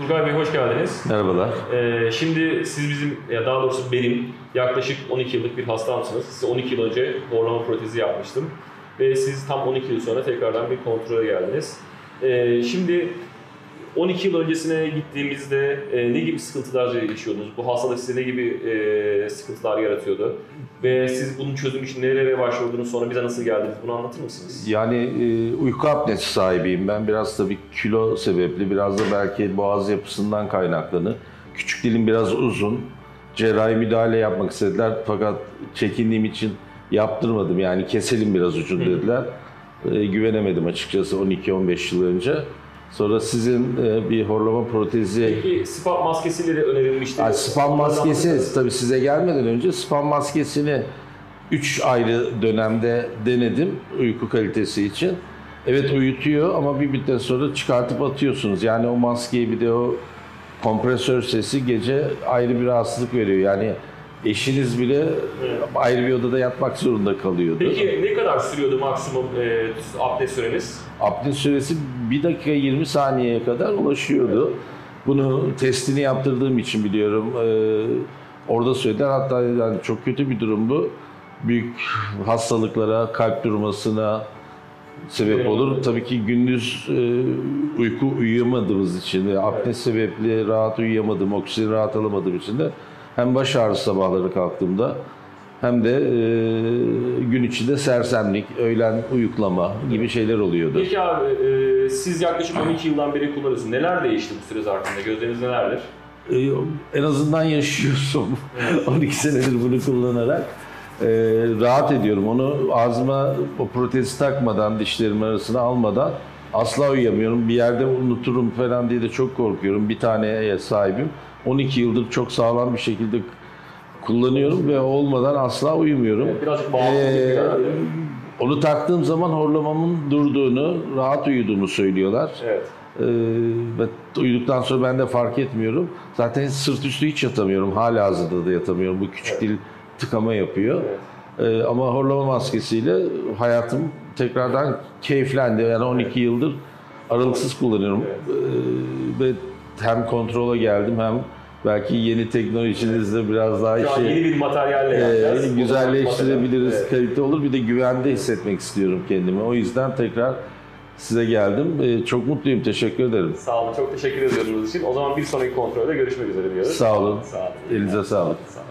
Turgay Bey hoş geldiniz. Merhabalar. Şimdi siz bizim, ya daha doğrusu benim yaklaşık 12 yıllık bir hastamsınız. Size 12 yıl önce horlama protezi yapmıştım. Ve siz tam 12 yıl sonra tekrardan bir kontrole geldiniz. Şimdi 12 yıl öncesine gittiğimizde ne gibi sıkıntılar yaşıyordunuz? Bu hastalık size ne gibi sıkıntılar yaratıyordu? Ve siz bunun çözümü için nerelere başvurdunuz, sonra bize nasıl geldiniz? Bunu anlatır mısınız? Yani uyku apnesi sahibiyim ben. Biraz tabii kilo sebepli, biraz da belki boğaz yapısından kaynaklanır. Küçük dilim biraz uzun. Cerrahi müdahale yapmak istediler fakat çekindiğim için yaptırmadım. Yani keselim biraz ucunu dediler. Güvenemedim açıkçası 12-15 yıl önce. Sonra sizin bir horlama protezi... Peki spam maskesiyle de önerilmişti. Yani spam maskesi, tabii size gelmeden önce spam maskesini 3 ayrı dönemde denedim uyku kalitesi için. Evet uyutuyor ama bir müddet sonra çıkartıp atıyorsunuz. Yani o maskeyi, bir de o kompresör sesi gece ayrı bir rahatsızlık veriyor. Yani eşiniz bile ayrı bir odada yatmak zorunda kalıyordu. Peki ne kadar sürüyordu maksimum apne süreniz? Apne süresi 1 dakika 20 saniyeye kadar ulaşıyordu. Bunu testini yaptırdığım için biliyorum. Orada söylediler. Hatta yani çok kötü bir durum bu. Büyük hastalıklara, kalp durmasına sebep olur. Tabii ki gündüz uyuyamadığımız için ve apne sebepli rahat uyuyamadım, oksijen rahat alamadığım için de hem baş ağrısı sabahları kalktığımda hem de gün içinde sersemlik, öğlen uyuklama gibi şeyler oluyordu. Peki abi, siz yaklaşık 12 yıldan beri kullanıyorsunuz. Neler değişti bu süre zarfında? Gözleriniz nelerdir? En azından yaşıyorsun. 12 senedir bunu kullanarak. Rahat ediyorum. Onu ağzıma o protezi takmadan, dişlerimin arasına almadan asla uyuyamıyorum. Bir yerde unuturum falan diye de çok korkuyorum. Bir taneye sahibim. 12 yıldır çok sağlam bir şekilde kullanıyorum ve olmadan asla uyumuyorum. Evet, birazcık bağımlılık onu taktığım zaman horlamamın durduğunu, rahat uyuduğumu söylüyorlar. Evet. Ve uyuduktan sonra ben de fark etmiyorum. Zaten sırt üstü hiç yatamıyorum. Halihazırda da yatamıyorum. Bu küçük dil tıkama yapıyor. Evet. Ama horlama maskesiyle hayatım tekrardan keyiflendi. Yani 12 yıldır aralıksız kullanıyorum. Evet. Ve hem kontrola geldim hem belki yeni teknolojinizle biraz daha Şu an yeni bir materyalle yapacağız. Güzelleştirebiliriz, Evet. kalite olur. Bir de güvende hissetmek istiyorum kendimi. O yüzden tekrar size geldim. Çok mutluyum, teşekkür ederim. Sağ olun, çok teşekkür ediyorum bunun için. O zaman bir sonraki kontrolde görüşmek üzere diyoruz. Sağ olun. Sağ olun. Elinize sağlık. Sağ olun.